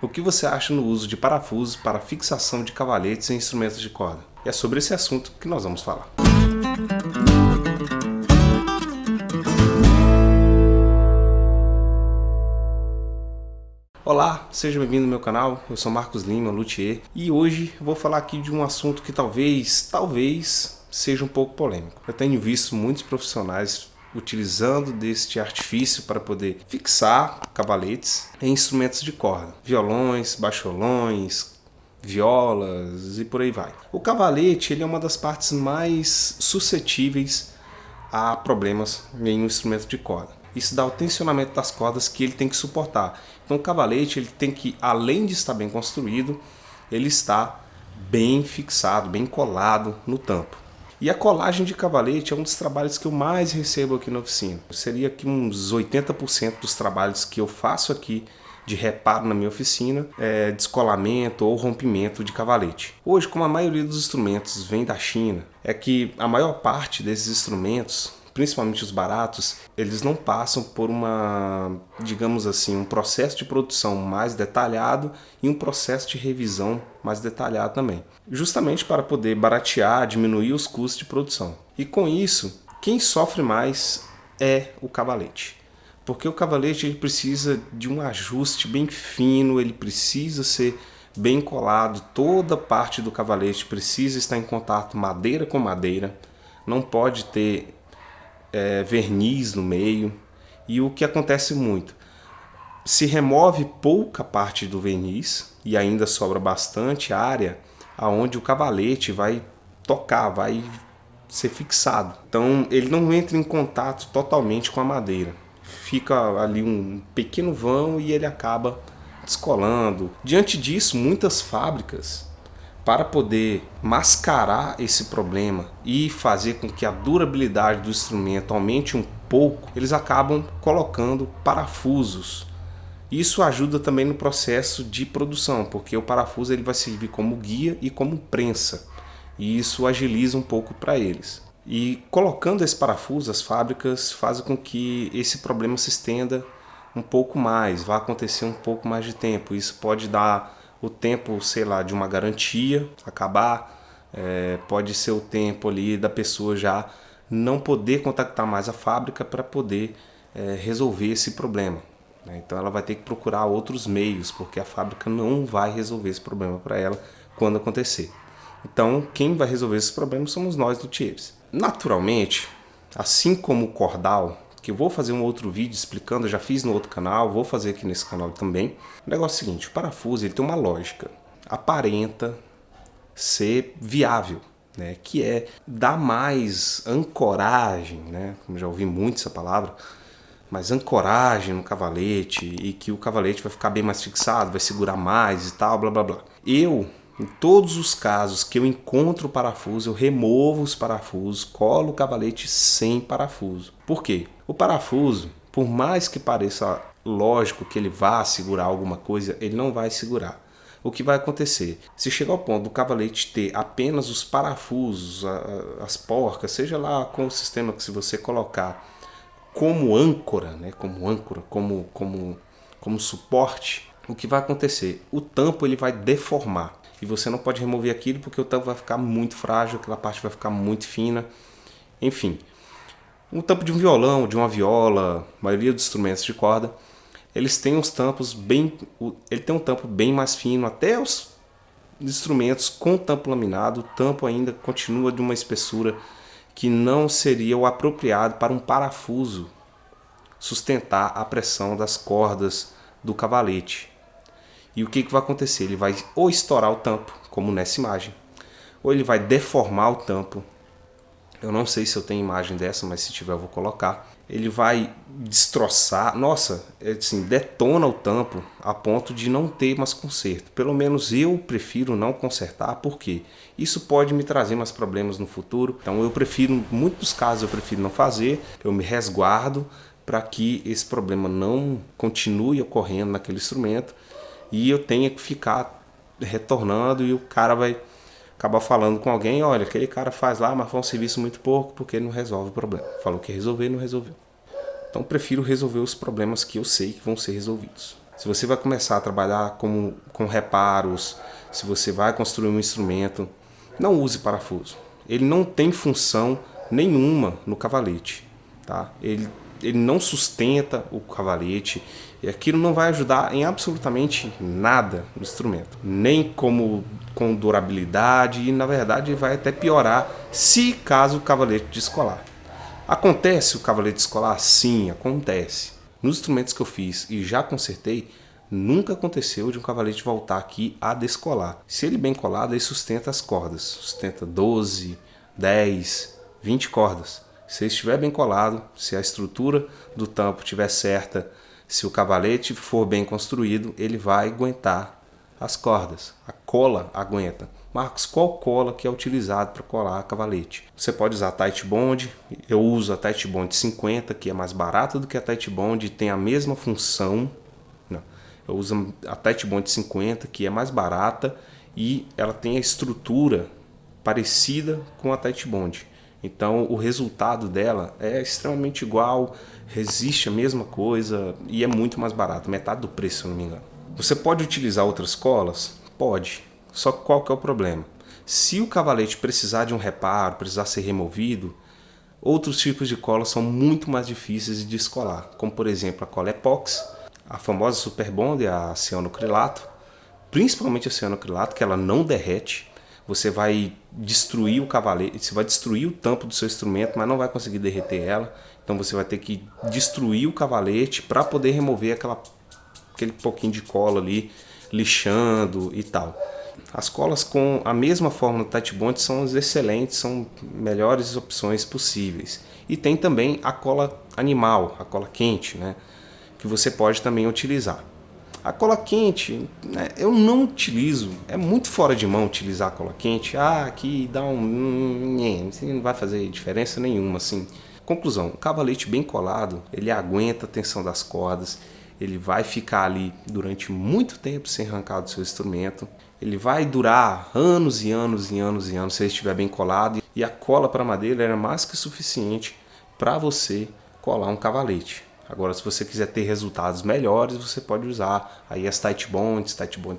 O que você acha no uso de parafusos para fixação de cavaletes em instrumentos de corda? E é sobre esse assunto que nós vamos falar. Olá, seja bem-vindo ao meu canal, eu sou Marcos Lima, luthier, e hoje vou falar aqui de um assunto que talvez seja um pouco polêmico. Eu tenho visto muitos profissionais utilizando deste artifício para poder fixar cavaletes em instrumentos de corda, violões, baixolões, violas e por aí vai. O cavalete ele é uma das partes mais suscetíveis a problemas em um instrumento de corda. Isso dá o tensionamento das cordas que ele tem que suportar. Então o cavalete ele tem que, além de estar bem construído, ele está bem fixado, bem colado no tampo. E a colagem de cavalete é um dos trabalhos que eu mais recebo aqui na oficina. Seria que uns 80% dos trabalhos que eu faço aqui de reparo na minha oficina é descolamento ou rompimento de cavalete. Hoje, como a maioria dos instrumentos vem da China, é que a maior parte desses instrumentos, principalmente os baratos, eles não passam por digamos assim, um processo de produção mais detalhado e um processo de revisão mais detalhado também. Justamente para poder baratear, diminuir os custos de produção. E com isso, quem sofre mais é o cavalete. Porque o cavalete ele precisa de um ajuste bem fino, ele precisa ser bem colado, toda parte do cavalete precisa estar em contato madeira com madeira, não pode ter verniz no meio. E o que acontece muito, se remove pouca parte do verniz e ainda sobra bastante área aonde o cavalete vai tocar, vai ser fixado. Então ele não entra em contato totalmente com a madeira, fica ali um pequeno vão e ele acaba descolando. Diante disso, muitas fábricas, para poder mascarar esse problema e fazer com que a durabilidade do instrumento aumente um pouco, eles acabam colocando parafusos. Isso ajuda também no processo de produção, porque o parafuso ele vai servir como guia e como prensa, e isso agiliza um pouco para eles. E colocando esse parafuso, as fábricas fazem com que esse problema se estenda um pouco mais, vai acontecer um pouco mais de tempo. Isso pode dar o tempo, sei lá, de uma garantia acabar, pode ser o tempo ali da pessoa já não poder contactar mais a fábrica para poder resolver esse problema. Então ela vai ter que procurar outros meios, porque a fábrica não vai resolver esse problema para ela quando acontecer. Então quem vai resolver esses problemas somos nós, luthiers. Naturalmente, assim como o cordal, que eu vou fazer um outro vídeo explicando, eu já fiz no outro canal, vou fazer aqui nesse canal também. O negócio é o seguinte, o parafuso ele tem uma lógica, aparenta ser viável, né? Que é dar mais ancoragem, né? Como já ouvi muito essa palavra, mais ancoragem no cavalete e que o cavalete vai ficar bem mais fixado, vai segurar mais e tal, blá blá blá. Em todos os casos que eu encontro o parafuso, eu removo os parafusos, colo o cavalete sem parafuso. Por quê? O parafuso, por mais que pareça lógico que ele vá segurar alguma coisa, ele não vai segurar. O que vai acontecer? Se chegar ao ponto do cavalete ter apenas os parafusos, as porcas, seja lá com o sistema que se você colocar como âncora, né, como suporte, o que vai acontecer? O tampo ele vai deformar. E você não pode remover aquilo porque o tampo vai ficar muito frágil, aquela parte vai ficar muito fina. Enfim, o tampo de um violão, de uma viola, a maioria dos instrumentos de corda, eles têm uns tampos ele tem um tampo bem mais fino, até os instrumentos com tampo laminado, o tampo ainda continua de uma espessura que não seria o apropriado para um parafuso sustentar a pressão das cordas do cavalete. E o que vai acontecer? Ele vai ou estourar o tampo, como nessa imagem, ou ele vai deformar o tampo. Eu não sei se eu tenho imagem dessa, mas se tiver eu vou colocar. Ele vai destroçar, assim, detona o tampo a ponto de não ter mais conserto. Pelo menos eu prefiro não consertar, porque isso pode me trazer mais problemas no futuro. Então muitos casos eu prefiro não fazer, eu me resguardo para que esse problema não continue ocorrendo naquele instrumento e eu tenha que ficar retornando e o cara vai acabar falando com alguém, olha, aquele cara faz lá, mas foi um serviço muito pouco porque não resolve o problema. Falou que ia resolver, não resolveu. Então prefiro resolver os problemas que eu sei que vão ser resolvidos. Se você vai começar a trabalhar com reparos, se você vai construir um instrumento, não use parafuso. Ele não tem função nenhuma no cavalete, tá? Ele não sustenta o cavalete e aquilo não vai ajudar em absolutamente nada no instrumento, nem com durabilidade, e na verdade vai até piorar se caso o cavalete descolar. Acontece o cavalete descolar? Sim, acontece. Nos instrumentos que eu fiz e já consertei, nunca aconteceu de um cavalete voltar aqui a descolar. Se ele bem colado, ele sustenta as cordas, sustenta 12, 10, 20 cordas. Se ele estiver bem colado, se a estrutura do tampo estiver certa, se o cavalete for bem construído, ele vai aguentar as cordas. A cola aguenta. Marcos, qual cola que é utilizado para colar cavalete? Você pode usar a Titebond. Eu uso a Titebond 50, que é mais barata do que a Titebond e tem a mesma função. Não. Eu uso a Titebond 50, que é mais barata e ela tem a estrutura parecida com a Titebond. Então o resultado dela é extremamente igual, resiste a mesma coisa e é muito mais barato, metade do preço, se eu não me engano. Você pode utilizar outras colas? Pode. Só que qual que é o problema? Se o cavalete precisar de um reparo, precisar ser removido, outros tipos de cola são muito mais difíceis de descolar, como por exemplo a cola epóxi, a famosa Superbond, a cianocrilato, principalmente a cianocrilato, que ela não derrete. Você vai destruir o cavalete, você vai destruir o tampo do seu instrumento, mas não vai conseguir derreter ela. Então você vai ter que destruir o cavalete para poder remover aquele pouquinho de cola ali, lixando e tal. As colas com a mesma fórmula do Titebond são as excelentes, são melhores opções possíveis. E tem também a cola animal, a cola quente, né, que você pode também utilizar. A cola quente, né, eu não utilizo, é muito fora de mão utilizar a cola quente. Aqui dá não vai fazer diferença nenhuma, assim. Conclusão, o cavalete bem colado, ele aguenta a tensão das cordas, ele vai ficar ali durante muito tempo sem arrancar do seu instrumento, ele vai durar anos e anos e anos e anos se ele estiver bem colado, e a cola para madeira era mais que suficiente para você colar um cavalete. Agora, se você quiser ter resultados melhores, você pode usar aí as Titebond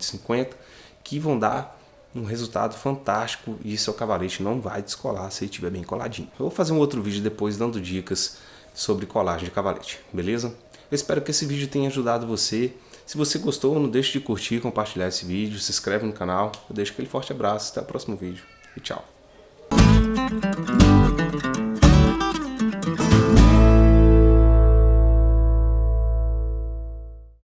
50, que vão dar um resultado fantástico e seu cavalete não vai descolar se ele estiver bem coladinho. Eu vou fazer um outro vídeo depois dando dicas sobre colagem de cavalete, beleza? Eu espero que esse vídeo tenha ajudado você. Se você gostou, não deixe de curtir e compartilhar esse vídeo, se inscreve no canal. Eu deixo aquele forte abraço, até o próximo vídeo e tchau!